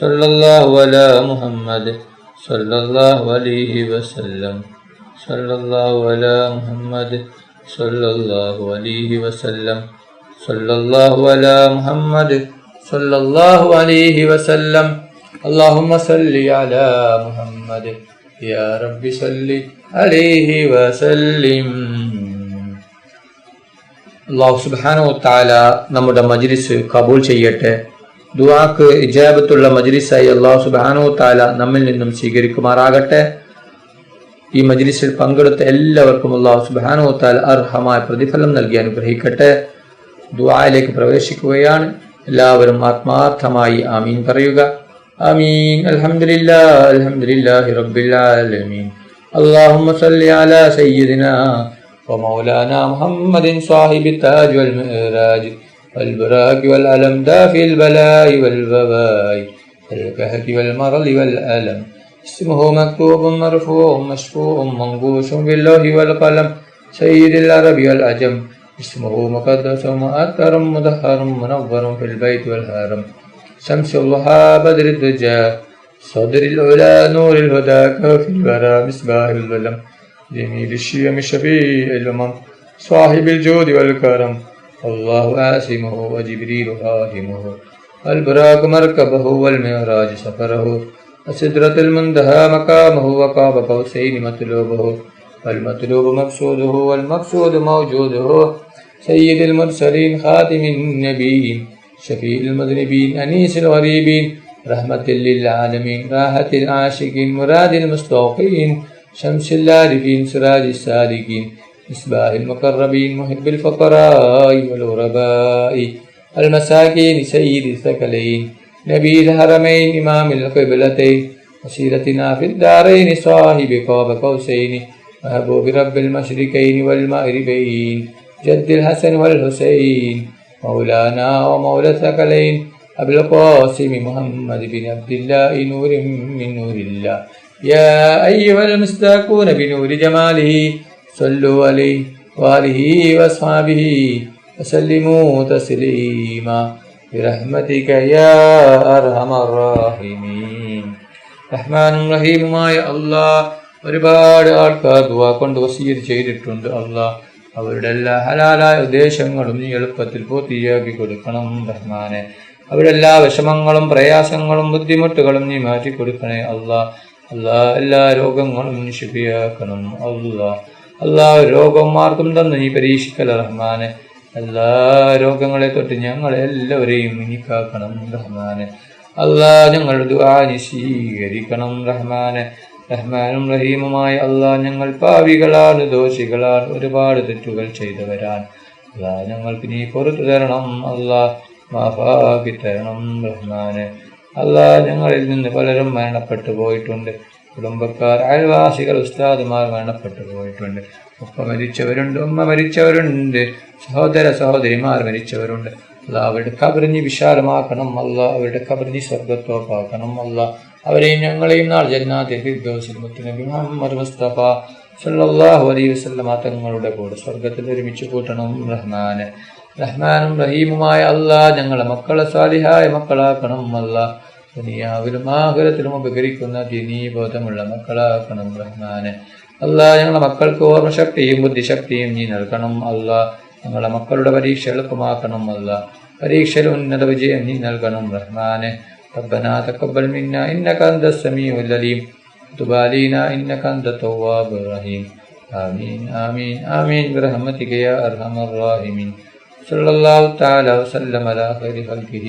സല്ലല്ലാഹു അലാ മുഹമ്മദ് സല്ലല്ലാഹു അലൈഹി വസല്ലം സല്ലല്ലാഹു അലാ മുഹമ്മദ് സല്ലല്ലാഹു അലൈഹി വസല്ലം സല്ലല്ലാഹു അലാ മുഹമ്മദ് സല്ലല്ലാഹു അലൈഹി വസല്ലം അല്ലാഹുമ്മ സല്ലി അലാ മുഹമ്മദ് യാ റബ്ബി സല്ലി അലൈഹി വസല്ലിം. അല്ലാഹു സുബ്ഹാനഹു വ തആല നമ്മുടെ മജ്ലിസ് കബൂൽ ചെയ്യട്ടെ. ദുആക്ക് ഇജാബത്തുള്ള മജ്ലിസായി അല്ലാഹു സുബ്ഹാനഹു വ തആല നമ്മിൽ നിന്നും സ്വീകരിക്കുമാറാകട്ടെ. ഈ മജ്ലിസിൽ പങ്കെടുത്ത എല്ലാവർക്കും അല്ലാഹു സുബ്ഹാനഹു വ തആല അർഹമായ പ്രതിഫലം നൽകി അനുഗ്രഹിക്കട്ടെ. ദുആയിലേക്ക് പ്രവേശിക്കുകയാണ്. എല്ലാവരും ആത്മാർത്ഥമായി ആമീൻ പറയുക. ആമീൻ. അൽഹംദുലില്ലാഹി റബ്ബിൽ ആലമീൻ. അല്ലാഹുമ്മ സല്ലി അലാ സയ്യിദിനാ വമൗലാനാ മുഹമ്മദിൻ സാഹിബി താജ് വൽ മിഅ്റാജ് വൽ ബുറാഖ് വൽ അലം ദാഫിൽ ബലായി വൽ വബായി വൽ കഹതി വൽ മറദി വൽ അലം اسمه مكتوب مرفوع مشفوع منقوش باللوح والقلم سيد العرب والعجم اسمه مقدس مؤثر مدهر منور في البيت والهرم شمس الضحى بدر الدجى صدر العلا نور الهدى كافي الورى مصباح الظلم جميل الشيم شفيع الامم صاحب الجود والكرم الله عاصمه وجبريل خادمه البراق مركبه والمعراج سفره سدرة المنتهى مقامه وقاب قوسين مطلوبه والمطلوب مقصوده والمقصود موجوده سيد المرسلين خاتم النبيين شفيع المذنبين أنيس الغريبين رحمة للعالمين راحة العاشقين مراد المستوقين شمس العارفين سراج السالكين مصباح المقربين محب الفقراء والغرباء المساكين سيد الثقلين نبي الحرمين إمام القبلتين وسيلتنا في الدارين صاحب قاب قوسين محبوب رب المشرقين والمغربين جد الحسن والحسين مولانا ومولى الثقلين أبو القاسم محمد بن عبد الله نور من نور الله يا أيها المستاقون بنور جماله صلوا عليه وآله وأصحابه وسلموا تسليما برحمتك يا أرحم الراحمين. റഹ്മാനും റഹീമുമായ അല്ലാഹ്, ഒരുപാട് ആൾക്കാർ ദുആ കൊണ്ട് വസിയ്യത്ത് ചെയ്തിട്ടുണ്ട്. അല്ലാഹ്, അവരുടെ എല്ലാ ഹലാലായ ഉദ്ദേശങ്ങളും നീ എളുപ്പത്തിൽ പൂർത്തിയാക്കി കൊടുക്കണം റഹ്മാനെ. അവരുടെ എല്ലാ വിഷമങ്ങളും പ്രയാസങ്ങളും ബുദ്ധിമുട്ടുകളും നീ മാറ്റി കൊടുക്കണേ അല്ലാഹ്. അല്ലാഹ്, എല്ലാ രോഗങ്ങളും നീ ശിഫിയാക്കണം അല്ലാഹ്. അല്ലാഹ്, രോഗം ആർക്കും തന്ന് നീ പരീക്ഷിക്കല റഹ്മാനെ. എല്ലാ രോഗങ്ങളെ തൊട്ട് ഞങ്ങളെ എല്ലാവരെയും നീക്കാക്കണം റഹ്മാനെ. അല്ലാഹ്, ഞങ്ങളുടെ ദുആ നീ സ്വീകരിക്കണം റഹ്മാനെ. റഹ്മാനും റഹീമുമായ അല്ലാഹ്, ഞങ്ങൾ പാവികളാണ്, ദോഷികളാണ്, ഒരുപാട് തെറ്റുകൾ ചെയ്തവരാണ്. അല്ലാഹ്, ഞങ്ങൾക്ക് നീ പുറത്തു തരണം അല്ലാഹ്, മാഫാക്കി തരണം റഹ്മാനെ. അല്ലാഹ്, ഞങ്ങളിൽ നിന്ന് പലരും മരണപ്പെട്ടു പോയിട്ടുണ്ട്. കുടുംബക്കാർ, അയൽവാസികൾ, ഉസ്താദുമാർ മരണപ്പെട്ടു പോയിട്ടുണ്ട്. ഉപ്പ മരിച്ചവരുണ്ട്, ഉമ്മ മരിച്ചവരുണ്ട്, സഹോദര സഹോദരിമാർ മരിച്ചവരുണ്ട്. അല്ലാഹ്, അവരുടെ ഖബർ നീ വിശാലമാക്കണം അല്ലാഹ്. അവരുടെ ഖബർ നീ സ്വർഗ്ഗത്തോപ്പാക്കണം അല്ലാഹ്. അവരെയും ഞങ്ങളെയും നാൾ ജന്നാത്തുൽ ഫിർദൗസിൽ മുത്തുനബി മുഹമ്മദ് മുസ്തഫ സല്ലല്ലാഹു അലൈഹി വസല്ലം തങ്ങളുടെ കൂടെ സ്വർഗ്ഗത്തിൽ ഒരുമിച്ച് കൂട്ടണം റഹ്മാനെ. റഹ്മാനും റഹീമുമായ അല്ലാഹ്, ഞങ്ങളെ മക്കളെ സാലിഹായ മക്കളാക്കണം അല്ലാഹ്. ദുനിയാവിലും ആഖിറത്തിലും ഉപകരിക്കുന്ന ദീനീബോധമുള്ള മക്കളാക്കണം റഹ്മാനെ. അല്ലാഹ്, ഞങ്ങളുടെ മക്കൾക്ക് ഓർമ്മശക്തിയും ബുദ്ധിശക്തിയും നീ നൽകണം അല്ലാഹ്. ഞങ്ങളുടെ മക്കളുടെ പരീക്ഷ എളുപ്പമാക്കണം അല്ലാഹ്. പരീക്ഷയിൽ ഉന്നത വിജയം നീ നൽകണം റഹ്മാനെ. ربنا تقبل منا إنك أنت السميع العليم وتب علينا إنك أنت التواب الرحيم. آمين آمين آمين برحمتك يا أرحم الراحمين. صلى الله تعالى وسلم على خير خلقه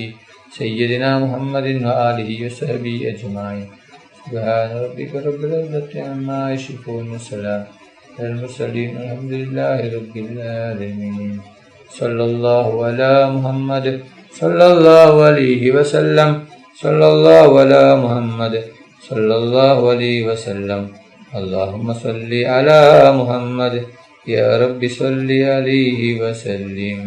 سيدنا محمد وآله وصحبه أجمعين. سبحان ربك رب العزة عما يصفون وسلام على المرسلين الحمد لله رب العالمين. صلى الله على محمد صلى الله عليه وسلم صلى الله على محمد صلى الله عليه وسلم. اللهم صل على محمد يا رب صل عليه وسلم.